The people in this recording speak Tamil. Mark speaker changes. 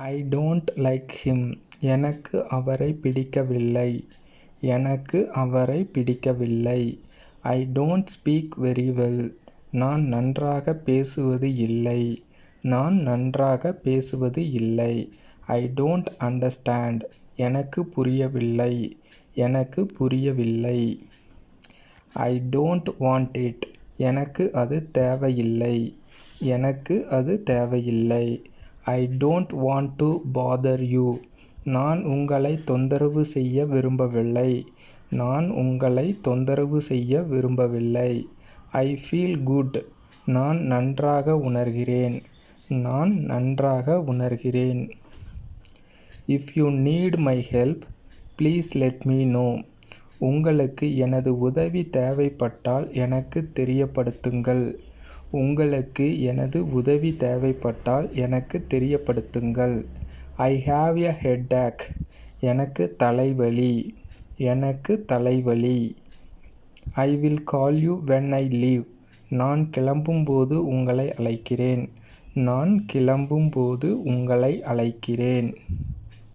Speaker 1: I don't like him. எனக்கு அவரை பிடிக்கவில்லை. எனக்கு அவரை பிடிக்கவில்லை. I don't speak very well. நான் நன்றாக பேசுவது இல்லை. நான் நன்றாக பேசுவது இல்லை. I don't understand. எனக்கு புரியவில்லை. எனக்கு புரியவில்லை. I don't want it. எனக்கு அது தேவையில்லை. எனக்கு அது தேவையில்லை. I don't want to father you. நான் உங்களை தொந்தரவு செய்ய விரும்பவில்லை. நான் உங்களை தொந்தரவு செய்ய விரும்பவில்லை. I feel good. நான் நன்றாக உணர்கிறேன். நான் நன்றாக உணர்கிறேன். If you need my help please let me know. உங்களுக்கு எனது உதவி தேவைப்பட்டால் எனக்கு தெரியப்படுத்துங்கள். உங்களுக்கு எனது உதவி தேவைப்பட்டால் எனக்கு தெரியப்படுத்துங்கள். I have a headache. எனக்கு தலைவலி. எனக்கு தலைவலி. I will call you when I leave. நான் கிளம்பும்போது உங்களை அழைக்கிறேன். நான் கிளம்பும்போது உங்களை அழைக்கிறேன்.